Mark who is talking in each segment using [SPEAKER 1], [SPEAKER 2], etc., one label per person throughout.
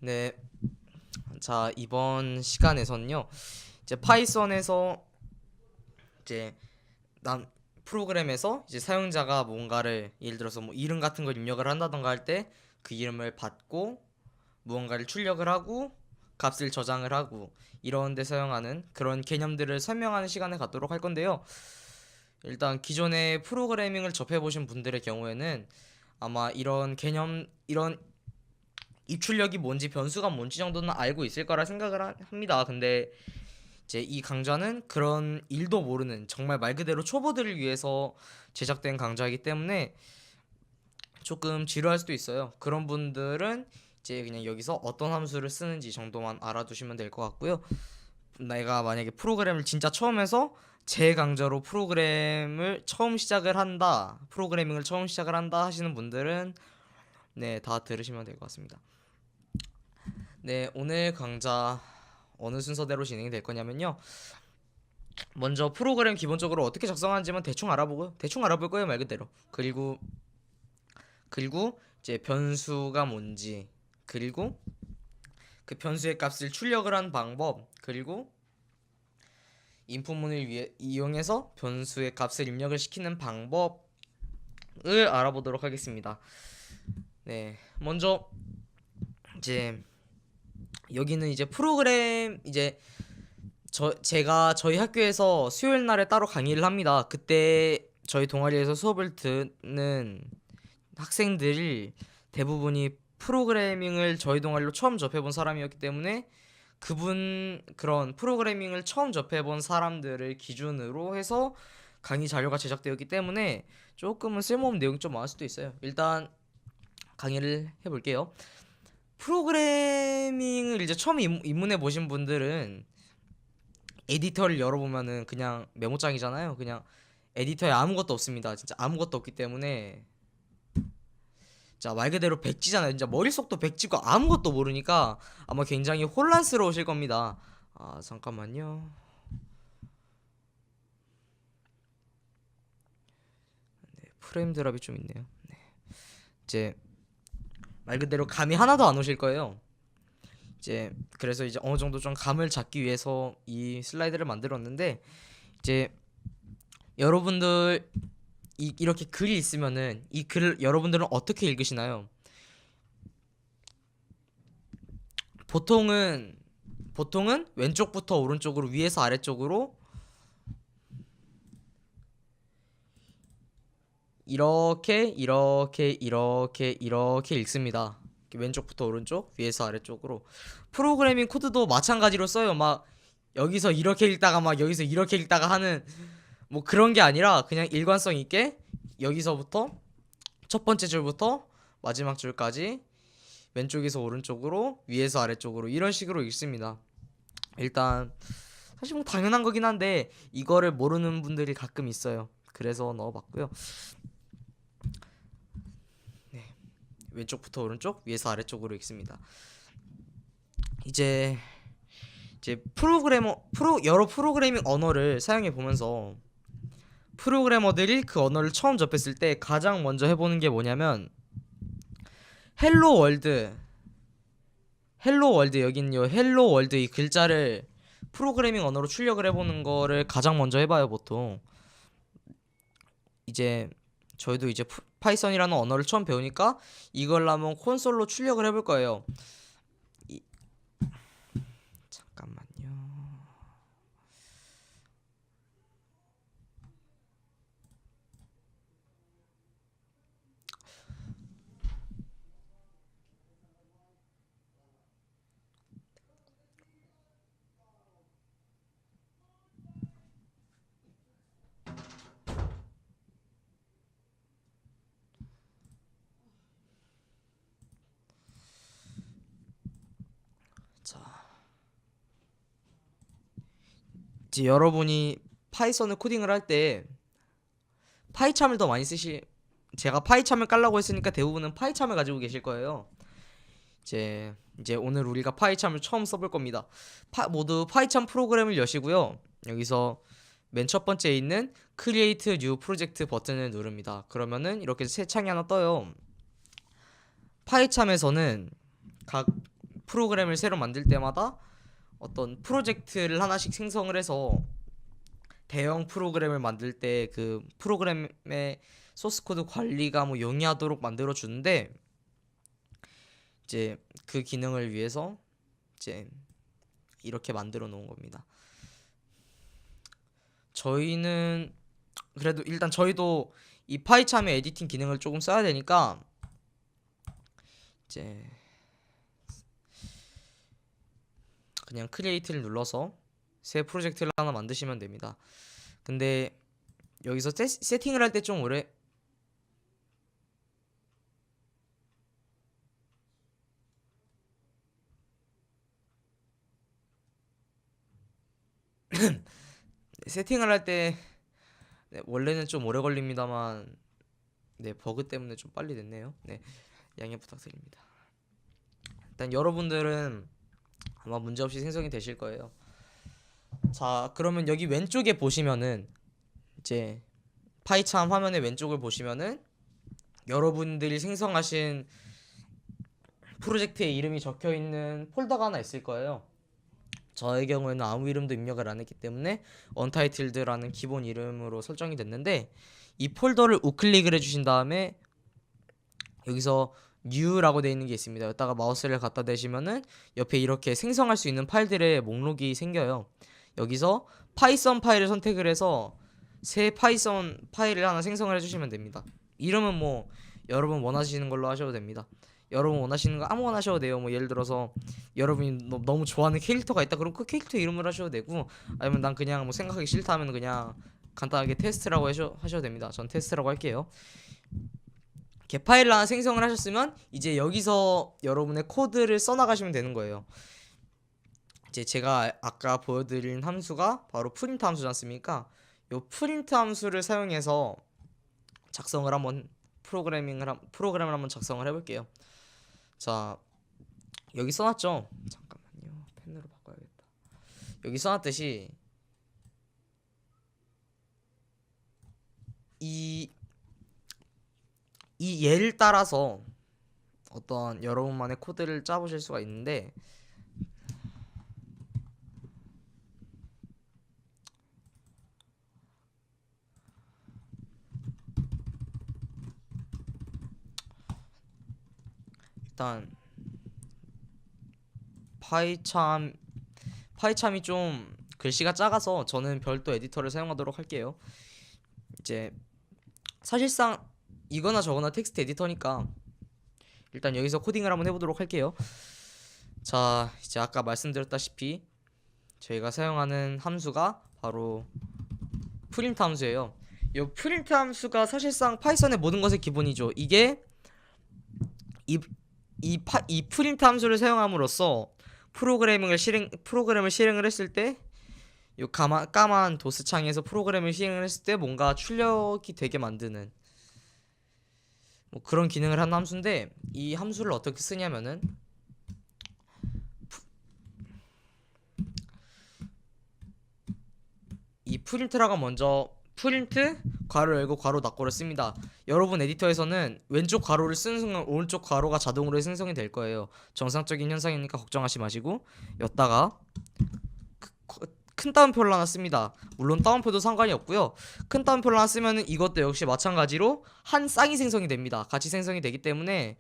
[SPEAKER 1] 네, 자 이번 시간에서는요, 이제 파이썬에서 이제 난 프로그램에서 이제 사용자가 뭔가를 예를 들어서 뭐 이름 같은 걸 입력을 한다던가 할 때 그 이름을 받고 무언가를 출력을 하고 값을 저장을 하고 이런 데 사용하는 그런 개념들을 설명하는 시간을 갖도록 할 건데요. 일단 기존에 프로그래밍을 접해 보신 분들의 경우에는 아마 이런 개념, 이런 입출력이 뭔지 변수가 뭔지 정도는 알고 있을 거라 생각을 합니다. 근데 이제 이 강좌는 그런 일도 모르는 정말 말 그대로 초보들을 위해서 제작된 강좌이기 때문에 조금 지루할 수도 있어요. 그런 분들은 이제 그냥 여기서 어떤 함수를 쓰는지 정도만 알아두시면 될 것 같고요. 내가 만약에 프로그램을 진짜 처음 해서 제 강좌로 프로그래밍을 처음 시작을 한다 하시는 분들은 네, 다 들으시면 될 것 같습니다. 네, 오늘 강좌 어느 순서대로 진행이 될 거냐면요. 먼저 프로그램 기본적으로 어떻게 작성하는지만 대충 알아볼 거예요, 말 그대로. 그리고 이제 변수가 뭔지, 그리고 그 변수의 값을 출력을 한 방법, 그리고 인풋문을 이용해서 변수의 값을 입력을 시키는 방법을 알아보도록 하겠습니다. 네, 먼저 이제 여기는 이제 프로그램 이제 제가 저희 학교에서 수요일 날에 따로 강의를 합니다. 그때 저희 동아리에서 수업을 듣는 학생들이 대부분이 프로그래밍을 저희 동아리로 처음 접해본 사람이었기 때문에 그런 프로그래밍을 처음 접해본 사람들을 기준으로 해서 강의 자료가 제작되었기 때문에 조금은 쓸모없는 내용이 좀 많을 수도 있어요. 일단 강의를 해볼게요. 프로그래밍을 이제 처음 입문해 보신 분들은 에디터를 열어보면은 그냥 메모장이잖아요. 그냥 에디터에 아무것도 없습니다. 진짜 아무것도 없기 때문에 자, 말 그대로 백지잖아요. 진짜 머릿속도 백지고 아무것도 모르니까 아마 굉장히 혼란스러우실 겁니다. 아, 잠깐만요. 네, 프레임 드랍이 좀 있네요. 네. 이제 말 그대로 감이 하나도 안 오실 거예요. 이제 그래서 이제 어느 정도 좀 감을 잡기 위해서 이 슬라이드를 만들었는데 이제 여러분들 이렇게 글이 있으면은 이 글을 여러분들은 어떻게 읽으시나요? 보통은 왼쪽부터 오른쪽으로 위에서 아래쪽으로 이렇게 읽습니다. 왼쪽부터 오른쪽, 위에서 아래쪽으로. 프로그래밍 코드도 마찬가지로 써요. 막 여기서 이렇게 읽다가 막 여기서 이렇게 읽다가 하는 뭐 그런 게 아니라 그냥 일관성 있게 여기서부터 첫 번째 줄부터 마지막 줄까지 왼쪽에서 오른쪽으로, 위에서 아래쪽으로 이런 식으로 읽습니다. 일단 사실 뭐 당연한 거긴 한데 이거를 모르는 분들이 가끔 있어요. 그래서 넣어봤고요. 왼쪽부터 오른쪽, 위에서 아래쪽으로 읽습니다. 이제 여러 프로그래밍 언어를 사용해 보면서 프로그래머들이 그 언어를 처음 접했을 때 가장 먼저 해보는 게 뭐냐면 헬로 월드 여긴요. 헬로 월드 이 글자를 프로그래밍 언어로 출력을 해보는 거를 가장 먼저 해봐요. 보통 이제 저희도 이제 파이썬이라는 언어를 처음 배우니까 이걸 한번 콘솔로 출력을 해볼 거예요. 잠깐만요. 자, 이제 여러분이 파이썬을 코딩을 할 때 파이참을 더 많이 제가 파이참을 깔라고 했으니까 대부분은 파이참을 가지고 계실 거예요. 이제 오늘 우리가 파이참을 처음 써볼 겁니다. 모두 파이참 프로그램을 여시고요. 여기서 맨 첫 번째에 있는 Create New Project 버튼을 누릅니다. 그러면은 이렇게 새 창이 하나 떠요. 파이참에서는 각 프로그램을 새로 만들 때마다 어떤 프로젝트를 하나씩 생성을 해서 대형 프로그램을 만들 때 그 프로그램의 소스 코드 관리가 뭐 용이하도록 만들어 주는데, 이제 그 기능을 위해서 이제 이렇게 만들어 놓은 겁니다. 저희는 그래도 일단 저희도 이 파이참의 에디팅 기능을 조금 써야 되니까 이제 그냥 크리에이트를 눌러서 새 프로젝트를 하나 만드시면 됩니다. 근데 여기서 세팅을 할 때 좀 오래 세팅을 할 때 원래는 좀 오래 걸립니다만 버그 때문에 좀 빨리 됐네요. 양해 부탁드립니다. 일단 여러분들은 아마 문제없이 생성이 되실 거예요. 자, 그러면 여기 왼쪽에 보시면은 이제 파이참 화면의 왼쪽을 보시면은 여러분들이 생성하신 프로젝트의 이름이 적혀 있는 폴더가 하나 있을 거예요. 저의 경우에는 아무 이름도 입력을 안 했기 때문에 언타이틀드라는 기본 이름으로 설정이 됐는데, 이 폴더를 우클릭을 해주신 다음에 여기서 new라고 되어 있는 게 있습니다. 여기다가 마우스를 갖다 대시면은 옆에 이렇게 생성할 수 있는 파일들의 목록이 생겨요. 여기서 파이썬 파일을 선택을 해서 새 파이썬 파일을 하나 생성을 해주시면 됩니다. 이름은 뭐 여러분 원하시는 걸로 하셔도 됩니다. 여러분 원하시는 거 아무거나 하셔도 돼요. 뭐 예를 들어서 여러분이 너무 좋아하는 캐릭터가 있다, 그럼 그 캐릭터 이름을 하셔도 되고, 아니면 난 그냥 뭐 생각하기 싫다 하면 그냥 간단하게 테스트라고 하셔도 됩니다. 전 테스트라고 할게요. 이렇게 파일을 하나 생성을 하셨으면 이제 여기서 여러분의 코드를 써나가시면 되는 거예요. 이제 제가 아까 보여드린 함수가 바로 프린트 함수지 않습니까? 요 프린트 함수를 사용해서 작성을 한번 프로그램을 한번 작성을 해볼게요. 자, 여기 써놨죠? 잠깐만요, 펜으로 바꿔야겠다. 여기 써놨듯이 이 예를 따라서 어떤 여러분만의 코드를 짜보실 수가 있는데, 일단 파이참이 좀 글씨가 작아서 저는 별도 에디터를 사용하도록 할게요. 이제 사실상 이거나 저거나 텍스트 에디터니까 일단 여기서 코딩을 한번 해보도록 할게요. 자, 이제 아까 말씀드렸다시피 저희가 사용하는 함수가 바로 프린트 함수예요. 이 프린트 함수가 사실상 파이썬의 모든 것의 기본이죠. 이게 이 프린트 함수를 사용함으로써 프로그램을 실행을 했을 때 요 까만 도스 창에서 프로그램을 실행을 했을 때 뭔가 출력이 되게 만드는 뭐 그런 기능을 하는 함수인데, 이 함수를 어떻게 쓰냐면은 이 프린트라고 먼저 프린트 괄호 열고 괄호 닫고를 씁니다. 여러분 에디터에서는 왼쪽 괄호를 쓰는 순간 오른쪽 괄호가 자동으로 생성이 될 거예요. 정상적인 현상이니까 걱정하지 마시고, 여기다가 큰 따옴표를 하나 씁니다. 물론 따옴표도 상관이 없고요. 큰 따옴표를 하나 쓰면은 이것도 역시 마찬가지로 한 쌍이 생성이 됩니다. 같이 생성이 되기 때문에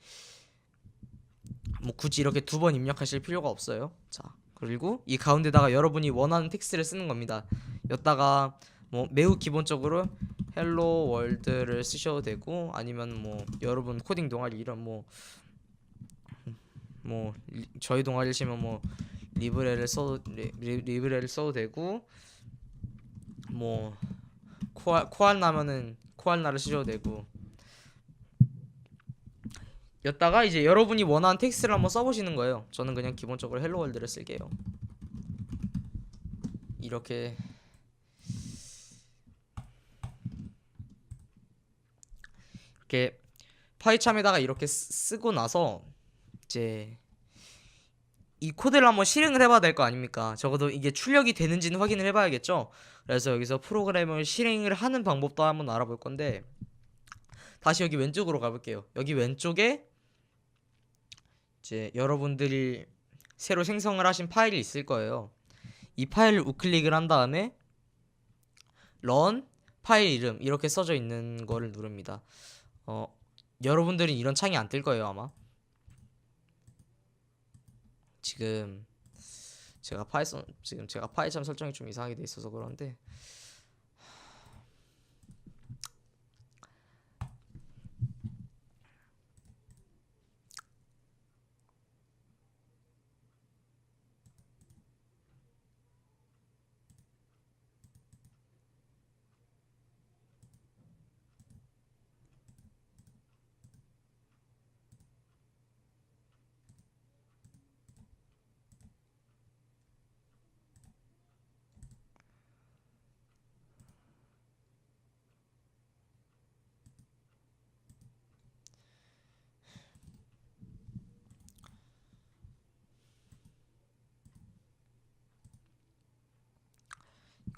[SPEAKER 1] 뭐 굳이 이렇게 두 번 입력하실 필요가 없어요. 자, 그리고 이 가운데다가 여러분이 원하는 텍스트를 쓰는 겁니다. 여기다가 뭐 매우 기본적으로 헬로 월드를 쓰셔도 되고, 아니면 뭐 여러분 코딩 동아리 이런 뭐 저희 동아리시면 뭐 리브레를 써도 되고, 뭐 코알나면은 코알나를 쓰셔도 되고, 여기다가 이제 여러분이 원하는 텍스트를 한번 써보시는 거예요. 저는 그냥 기본적으로 헬로 월드를 쓸게요. 이렇게 파이참에다가 이렇게 쓰고 나서 이제 이 코드를 한번 실행을 해봐야 될 거 아닙니까? 적어도 이게 출력이 되는지는 확인을 해봐야겠죠. 그래서 여기서 프로그램을 실행을 하는 방법도 한번 알아볼 건데, 다시 여기 왼쪽으로 가볼게요. 여기 왼쪽에 이제 여러분들이 새로 생성을 하신 파일이 있을 거예요. 이 파일을 우클릭을 한 다음에 run 파일 이름 이렇게 써져 있는 거를 누릅니다. 여러분들은 이런 창이 안 뜰 거예요 아마. 지금 제가 파이썬 설정이 좀 이상하게 돼 있어서 그런데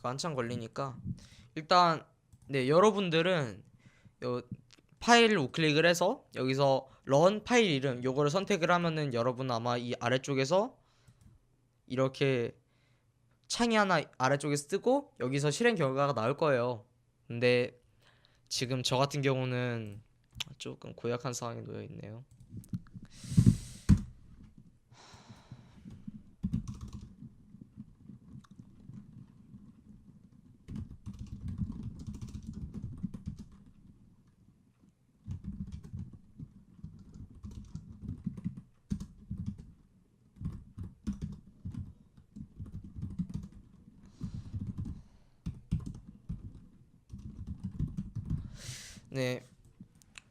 [SPEAKER 1] 이거 한참 걸리니까 일단 네 여러분들은 요 파일을 우클릭을 해서 여기서 run 파일 이름 요거를 선택을 하면은 여러분 아마 이 아래쪽에서 이렇게 창이 하나 아래쪽에서 뜨고 여기서 실행 결과가 나올 거예요. 근데 지금 저 같은 경우는 조금 고약한 상황에 놓여 있네요. 네,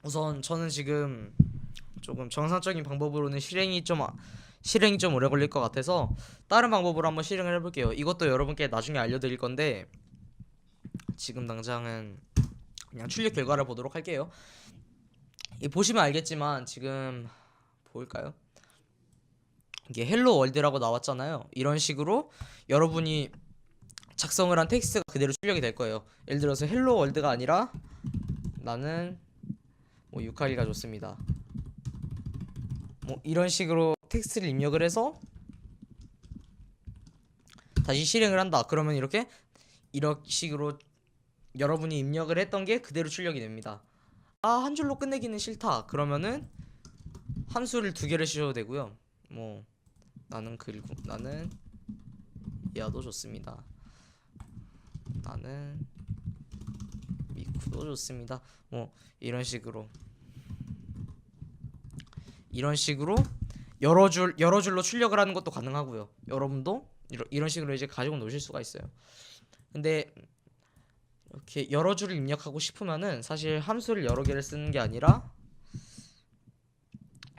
[SPEAKER 1] 우선 저는 지금 조금 정상적인 방법으로는 실행이 좀 오래 걸릴 것 같아서 다른 방법으로 한번 실행을 해볼게요. 이것도 여러분께 나중에 알려드릴 건데 지금 당장은 그냥 출력 결과를 보도록 할게요. 보시면 알겠지만 지금 보일까요? 이게 헬로 월드라고 나왔잖아요. 이런 식으로 여러분이 작성을 한 텍스트가 그대로 출력이 될 거예요. 예를 들어서 헬로 월드가 아니라 나는 뭐 유카리가 좋습니다. 뭐 이런 식으로 텍스트를 입력을 해서 다시 실행을 한다. 그러면 이렇게 식으로 여러분이 입력을 했던 게 그대로 출력이 됩니다. 한 줄로 끝내기는 싫다. 그러면은 함수를 두 개를 씌워도 되고요. 뭐 나는 야도 좋습니다. 나는 미쿠도 좋습니다. 뭐 이런 식으로 여러 줄로 출력을 하는 것도 가능하고요. 여러분도 이런 식으로 이제 가지고 노실 수가 있어요. 근데 이렇게 여러 줄을 입력하고 싶으면은 사실 함수를 여러 개를 쓰는 게 아니라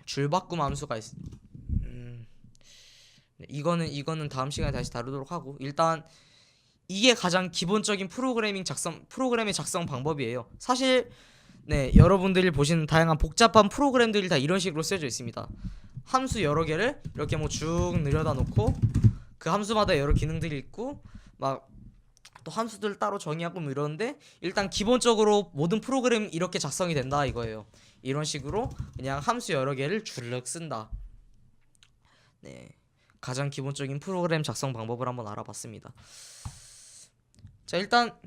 [SPEAKER 1] 줄바꿈 함수가 네, 이거는 다음 시간에 다시 다루도록 하고 일단 이게 가장 기본적인 프로그램의 작성 방법이에요. 사실 네 여러분들이 보시는 다양한 복잡한 프로그램들이 다 이런 식으로 쓰여져 있습니다. 함수 여러 개를 이렇게 뭐 쭉 늘려다 놓고 그 함수마다 여러 기능들이 있고 막 또 함수들 따로 정의하고 뭐 이러는데 일단 기본적으로 모든 프로그램 이렇게 작성이 된다 이거예요. 이런 식으로 그냥 함수 여러 개를 줄륵 쓴다. 네, 가장 기본적인 프로그램 작성 방법을 한번 알아봤습니다. 자, 일단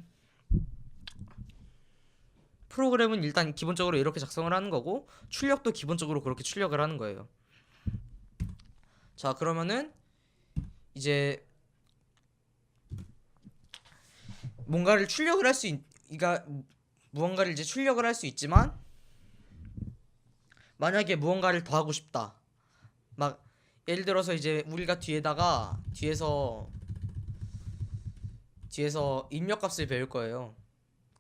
[SPEAKER 1] 프로그램은 일단 기본적으로 이렇게 작성을 하는 거고 출력도 기본적으로 그렇게 출력을 하는 거예요. 자, 그러면은 이제 무언가를 이제 출력을 할 수 있지만 만약에 무언가를 더 하고 싶다. 막 예를 들어서 이제 우리가 뒤에서 입력값을 배울 거예요.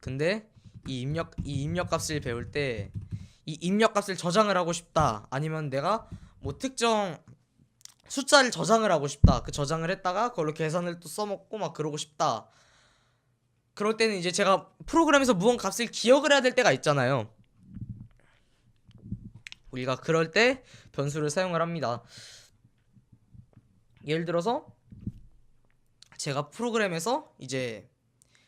[SPEAKER 1] 근데 이 입력값을 배울 때 이 입력값을 저장을 하고 싶다. 아니면 내가 뭐 특정 숫자를 저장을 하고 싶다. 그 저장을 했다가 그걸로 계산을 또 써먹고 막 그러고 싶다. 그럴 때는 이제 제가 프로그램에서 무언가 값을 기억을 해야 될 때가 있잖아요. 우리가 그럴 때 변수를 사용을 합니다. 예를 들어서 제가 프로그램에서 이제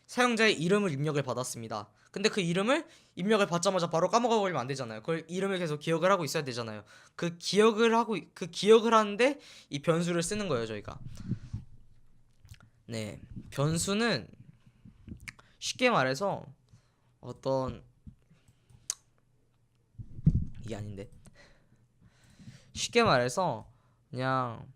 [SPEAKER 1] 사용자의 이름을 입력을 받았습니다. 근데 그 이름을 입력을 받자마자 바로 까먹어 버리면 안 되잖아요. 그걸 이름을 계속 기억을 하고 있어야 되잖아요. 그 기억을 하는데 이 변수를 쓰는 거예요, 저희가. 네. 변수는 쉽게 말해서 어떤 이게 아닌데. 쉽게 말해서 그냥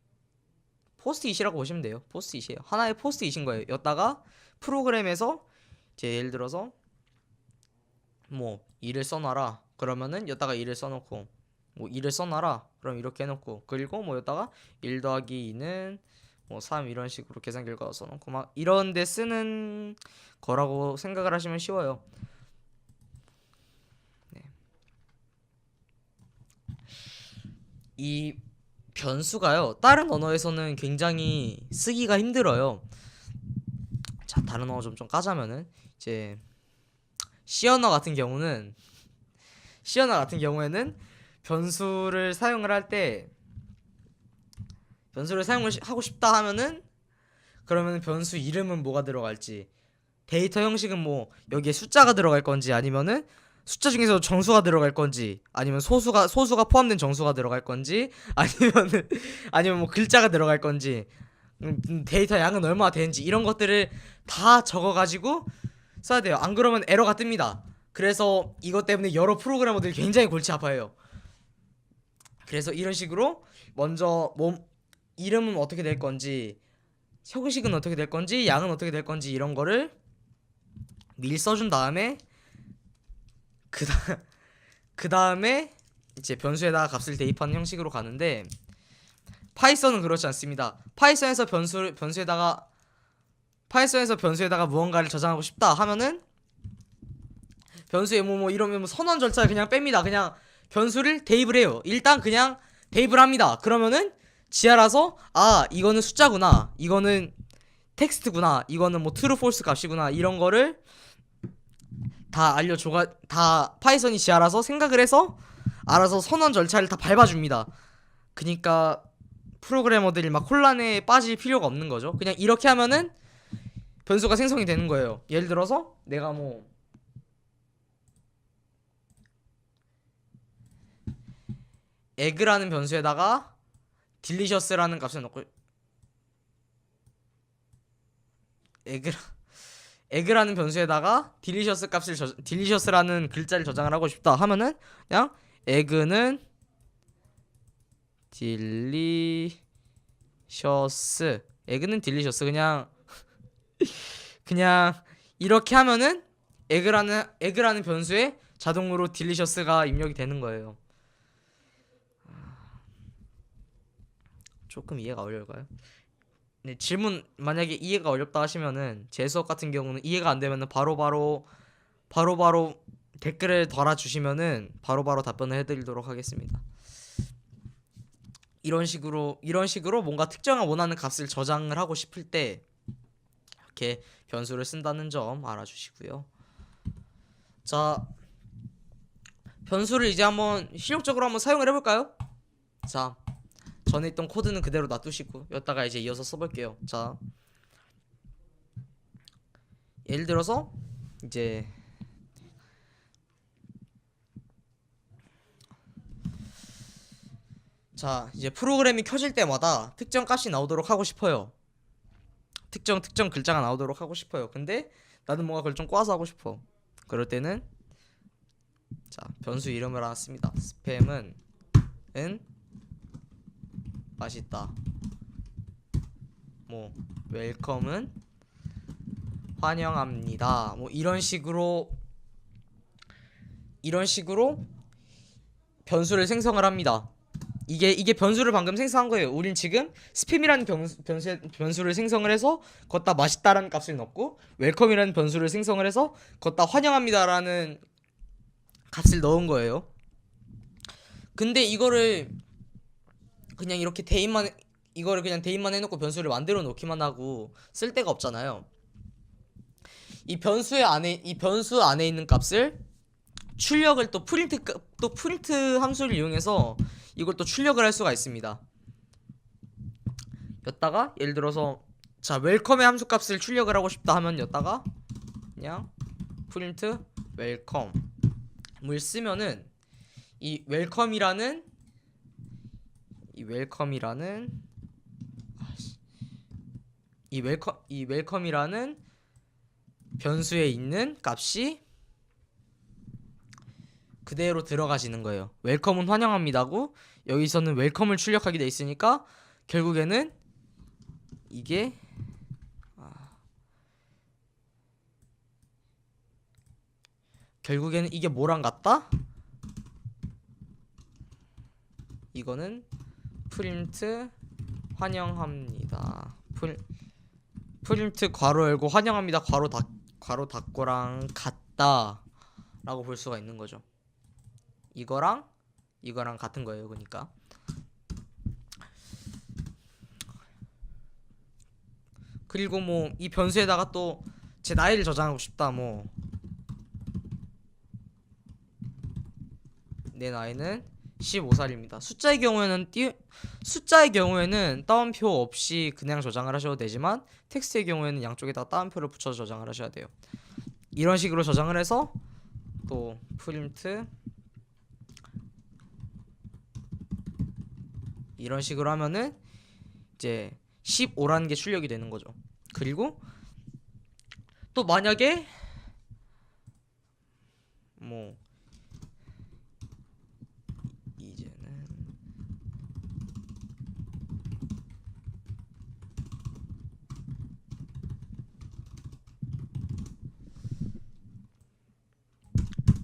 [SPEAKER 1] 포스트잇이라고 보시면 돼요. 포스트잇이에요. 하나의 포스트잇인 거예요. 여기다가 프로그램에서 이제 예를 들어서 뭐 일을 써놔라 그러면은 여기다가 일을 써놓고 뭐 일을 써놔라 그럼 이렇게 해놓고 그리고 뭐 여기다가 1 더하기 2는 뭐 3 이런 식으로 계산 결과 써놓고 막 이런 데 쓰는 거라고 생각을 하시면 쉬워요. 네. 이 변수가요 다른 언어에서는 굉장히 쓰기가 힘들어요. 자, 다른 언어 좀 까자면은 이제 C 언어 같은 경우에는 변수를 사용을 할 때 변수를 사용을 하고 싶다 하면은 그러면 변수 이름은 뭐가 들어갈지 데이터 형식은 뭐 여기에 숫자가 들어갈 건지 아니면은 숫자 중에서 정수가 들어갈 건지 아니면 소수가 포함된 정수가 들어갈 건지 아니면 뭐 글자가 들어갈 건지 데이터 양은 얼마나 되는지 이런 것들을 다 적어가지고 써야 돼요. 안 그러면 에러가 뜹니다. 그래서 이것 때문에 여러 프로그래머들이 굉장히 골치 아파해요. 그래서 이런 식으로 먼저 이름은 어떻게 될 건지 형식은 어떻게 될 건지 양은 어떻게 될 건지 이런 거를 미리 써준 다음에 그 다음에 이제 변수에다가 값을 대입하는 형식으로 가는데 파이썬은 그렇지 않습니다. 파이썬에서 변수에다가 무언가를 저장하고 싶다 하면은 변수에 뭐 이러면 선언 절차를 그냥 뺍니다. 그냥 변수를 대입을 해요. 일단 그냥 대입을 합니다. 그러면은 지 알아서 아 이거는 숫자구나, 이거는 텍스트구나, 이거는 뭐 true, false 값이구나 이런 거를 다 파이썬이 지 알아서 생각을 해서 알아서 선언 절차를 다 밟아줍니다. 그니까 프로그래머들이 막 혼란에 빠질 필요가 없는 거죠. 그냥 이렇게 하면은 변수가 생성이 되는 거예요. 예를 들어서 내가 뭐 egg라는 변수에다가 delicious라는 값을 넣고 egg라는 변수에다가 delicious라는 글자를 저장을 하고 싶다 하면은 그냥 egg는 delicious 그냥 이렇게 하면은 egg라는 변수에 자동으로 delicious가 입력이 되는 거예요. 조금 이해가 어려울까요? 네, 질문 만약에 이해가 어렵다 하시면은 제 수업 같은 경우는 이해가 안 되면은 바로바로 댓글을 달아주시면은 바로바로 답변을 해드리도록 하겠습니다. 이런 식으로 뭔가 특정한 원하는 값을 저장을 하고 싶을 때 이렇게 변수를 쓴다는 점 알아주시고요. 자, 변수를 이제 한번 실용적으로 한번 사용을 해볼까요? 자, 전에 있던 코드는 그대로 놔두시고 여기다가 이제 이어서 써볼게요. 자, 예를 들어서 이제 프로그램이 켜질 때마다 특정 값이 나오도록 하고 싶어요. 특정 글자가 나오도록 하고 싶어요. 근데 나는 뭔가 그걸 좀 꼬아서 하고 싶어. 그럴 때는 자, 변수 이름을 하나 씁니다. 스팸은 맛있다. 뭐 웰컴은 환영합니다. 뭐 이런 식으로 변수를 생성을 합니다. 이게 변수를 방금 생성한 거예요. 우린 지금 스팸이라는 변수를 생성을 해서 걷다 맛있다라는 값을 넣고 웰컴이라는 변수를 생성을 해서 걷다 환영합니다라는 값을 넣은 거예요. 근데 이거를 그냥 이렇게 대입만 해놓고 변수를 만들어 놓기만 하고 쓸 데가 없잖아요. 이 변수 안에 있는 값을 출력을 또 프린트 함수를 이용해서 이걸 또 출력을 할 수가 있습니다. 여기다가 예를 들어서 자 웰컴의 함수 값을 출력을 하고 싶다 하면 여기다가 그냥 프린트 웰컴을 쓰면은 이 웰컴이라는 이 웰컴이라는 변수에 있는 값이 그대로 들어가지는 거예요. 웰컴은 환영합니다고 여기서는 웰컴을 출력하게 돼 있으니까 결국에는 이게 뭐랑 같다? 이거는 프린트 환영합니다. 프린트 괄호 열고 환영합니다 괄호 닫고랑 같다 라고 볼 수가 있는 거죠. 이거랑 같은 거예요. 그러니까 그리고 뭐 이 변수에다가 또 제 나이를 저장하고 싶다. 뭐 내 나이는 15살입니다. 숫자의 경우에는 따옴표 없이 그냥 저장을 하셔도 되지만 텍스트의 경우에는 양쪽에다 따옴표를 붙여서 저장을 하셔야 돼요. 이런 식으로 저장을 해서 또 프린트 이런 식으로 하면은 이제 15라는 게 출력이 되는 거죠. 그리고 또 만약에 뭐 이제는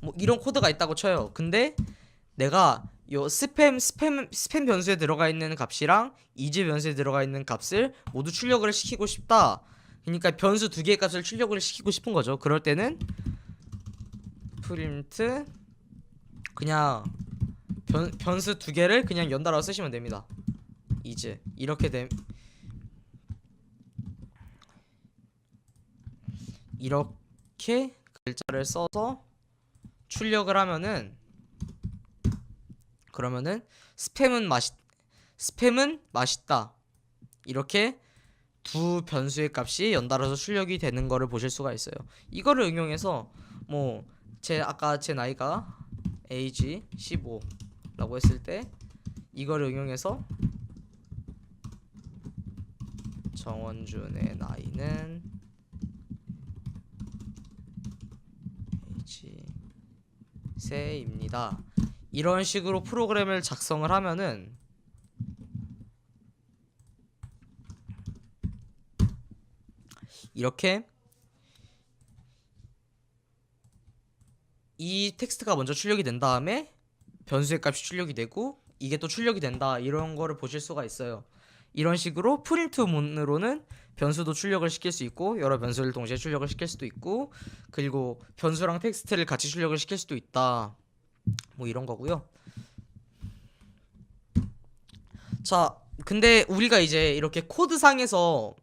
[SPEAKER 1] 뭐 이런 코드가 있다고 쳐요. 근데 내가 요 스팸 변수에 들어가 있는 값이랑 이즈 변수에 들어가 있는 값을 모두 출력을 시키고 싶다. 그러니까 변수 두 개의 값을 출력을 시키고 싶은 거죠. 그럴 때는 프린트 그냥 변수 두 개를 그냥 연달아 쓰시면 됩니다. 이제 이렇게 글자를 써서 출력을 하면은 그러면은 스팸은 맛있다 이렇게 두 변수의 값이 연달아서 출력이 되는 거를 보실 수가 있어요. 이거를 응용해서 뭐 아까 제 나이가 age 15라고 했을 때 이거를 응용해서 정원준의 나이는 age 세입니다. 이런 식으로 프로그램을 작성을 하면은 이렇게 이 텍스트가 먼저 출력이 된 다음에 변수의 값이 출력이 되고 이게 또 출력이 된다 이런 거를 보실 수가 있어요. 이런 식으로 프린트문으로는 변수도 출력을 시킬 수 있고 여러 변수를 동시에 출력을 시킬 수도 있고 그리고 변수랑 텍스트를 같이 출력을 시킬 수도 있다. 뭐 이런 거고요. 자, 근데 우리가 이제 이렇게 코드상에서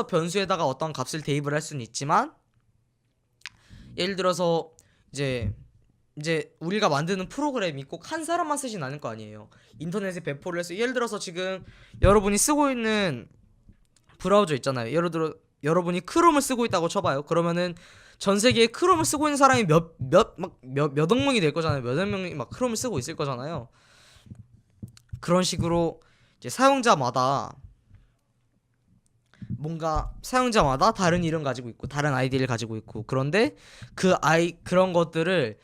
[SPEAKER 1] 변수에다가 어떤 값을 대입을 할 수는 있지만 예를 들어서 이제 우리가 만드는 프로그램이 꼭 한 사람만 쓰진 않을 거 아니에요. 인터넷에 배포를 해서 예를 들어서 지금 여러분이 쓰고 있는 브라우저 있잖아요. 예를 들어 여러분이 크롬을 쓰고 있다고 쳐봐요. 그러면은 전 세계에 크롬을 쓰고 있는 사람이 몇억 명이 될 거잖아요. 몇억 명이 막 크롬을 쓰고 있을 거잖아요. 그런 식으로 이제 사용자마다 다른 이름 가지고 있고 다른 아이디를 가지고 있고 그런데 그런 것들을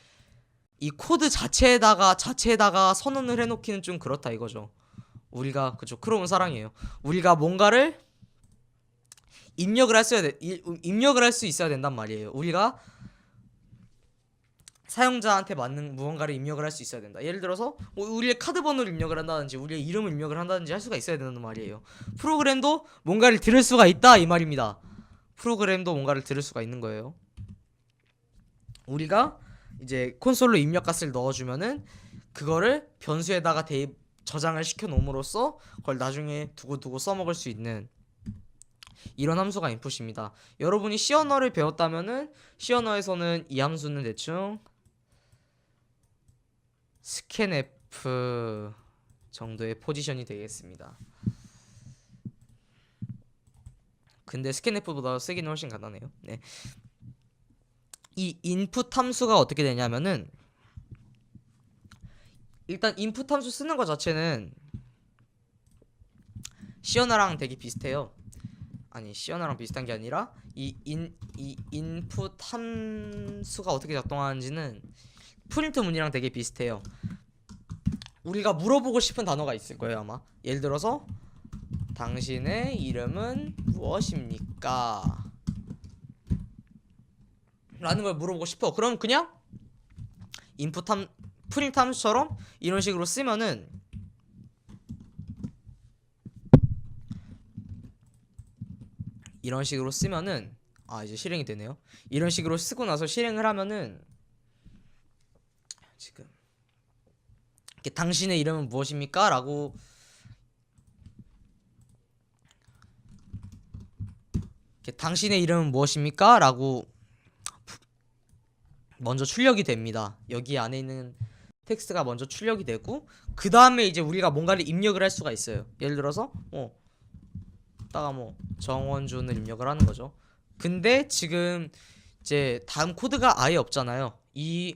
[SPEAKER 1] 이 코드 자체에다가 선언을 해놓기는 좀 그렇다 이거죠. 우리가 그죠 크롬은 사랑이에요. 우리가 뭔가를 입력을 할 수 있어야 된단 말이에요. 우리가 사용자한테 맞는 무언가를 입력을 할 수 있어야 된다. 예를 들어서 뭐 우리의 카드 번호를 입력을 한다든지 우리의 이름을 입력을 한다든지 할 수가 있어야 된단 말이에요. 프로그램도 뭔가를 들을 수가 있다 이 말입니다. 프로그램도 뭔가를 들을 수가 있는 거예요. 우리가 이제 콘솔로 입력 값을 넣어주면은 그거를 변수에다가 저장을 시켜 놓음으로써 그걸 나중에 두고두고 써먹을 수 있는 이런 함수가 인풋입니다. 여러분이 C 언어를 배웠다면은 C 언어에서는 이 함수는 대충 scanf 정도의 포지션이 되겠습니다. 근데 scanf보다 쓰기는 훨씬 간단해요. 네. 이 인풋 함수가 어떻게 되냐면은 일단 인풋 함수 쓰는 것 자체는 시어나랑 되게 비슷해요. 아니 시어나랑 비슷한 게 아니라 이 인풋 함수가 어떻게 작동하는지는 프린트 문이랑 되게 비슷해요. 우리가 물어보고 싶은 단어가 있을 거예요 아마. 예를 들어서 당신의 이름은 무엇입니까? 라는 걸 물어보고 싶어. 그럼 그냥 인풋 함 프린트 함수처럼 이런 식으로 쓰면은 이제 실행이 되네요. 이런 식으로 쓰고 나서 실행을 하면은 지금 이렇게 당신의 이름은 무엇입니까? 라고 이렇게 당신의 이름은 무엇입니까? 라고 먼저 출력이 됩니다. 여기 안에 있는 텍스트가 먼저 출력이 되고 그 다음에 이제 우리가 뭔가를 입력을 할 수가 있어요. 예를 들어서 다가 정원준을 입력을 하는 거죠. 근데 지금 이제 다음 코드가 아예 없잖아요. 이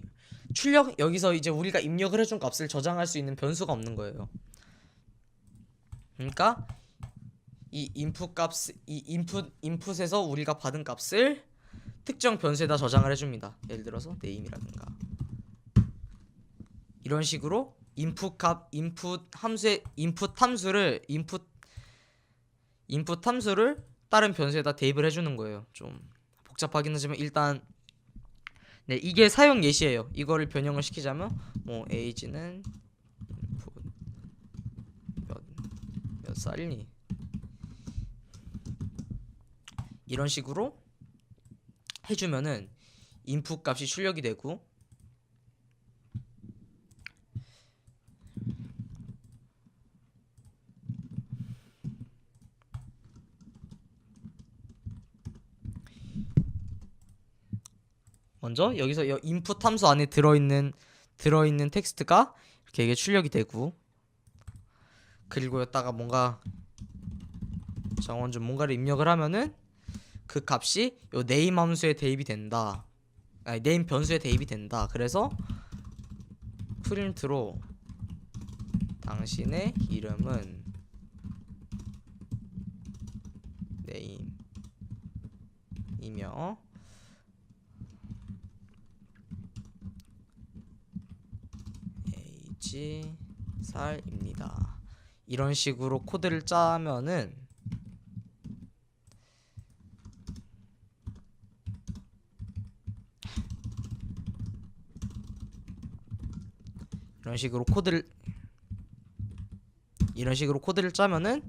[SPEAKER 1] 출력 여기서 이제 우리가 입력을 해준 값을 저장할 수 있는 변수가 없는 거예요. 그러니까 이 인풋에서 우리가 받은 값을 특정 변수에다 저장을 해줍니다. 예를 들어서 name이라든가 이런 식으로 인풋 함수를 다른 변수에다 대입을 해주는 거예요. 좀 복잡하긴 하지만 일단 네 이게 사용 예시예요. 이거를 변형을 시키자면 age는 몇 살이니? 이런 식으로 해주면은 인풋 값이 출력이 되고 먼저 여기서 인풋 함수 안에 들어있는 텍스트가 이렇게 이게 출력이 되고 그리고 여기다가 뭔가 정원준 뭔가를 입력을 하면은 그 값이 요 name 함수에 대입이 된다. 아니 name 변수에 대입이 된다. 그래서 프린트로 당신의 이름은 name이며 age 살입니다. 이런 식으로 코드를 짜면은 이런 식으로 코드를 짜면은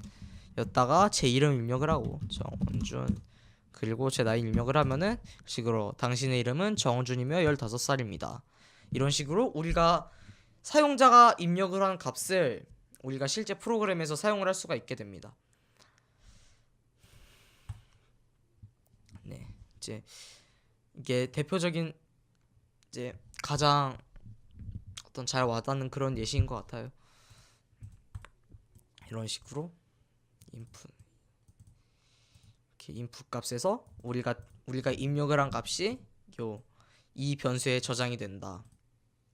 [SPEAKER 1] 여기다가 제 이름 입력을 하고 정원준 그리고 제 나이 입력을 하면은 식으로 당신의 이름은 정원준이며 15살입니다. 이런 식으로 우리가 사용자가 입력을 한 값을 우리가 실제 프로그램에서 사용을 할 수가 있게 됩니다. 네, 이제 이게 대표적인 이제 가장 어떤 잘 와닿는 그런 예시인 것 같아요. 이런 식으로 인풋 값에서 우리가 입력을 한 값이 이 변수에 저장이 된다.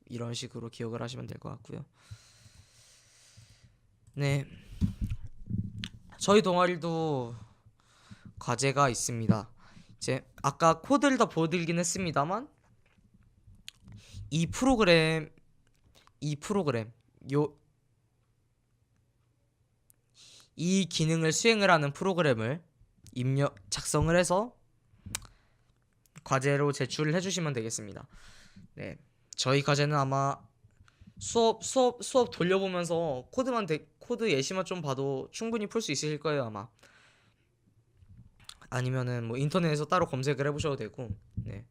[SPEAKER 1] 이런 식으로 기억을 하시면 될 것 같고요. 네, 저희 동아리도 과제가 있습니다. 이제 아까 코드를 다 보여드리긴 했습니다만 이 프로그램 이 기능을 수행을 하는 프로그램을 작성을 해서 과제로 제출을 해주시면 되겠습니다. 네, 저희 과제는 아마 수업 돌려보면서 코드 예시만 좀 봐도 충분히 풀 수 있으실 거예요 아마. 아니면은 인터넷에서 따로 검색을 해보셔도 되고. 네.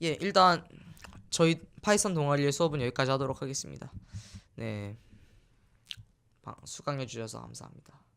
[SPEAKER 1] 예, 일단 저희 파이썬 동아리의 수업은 여기까지 하도록 하겠습니다. 네, 수강해 주셔서 감사합니다.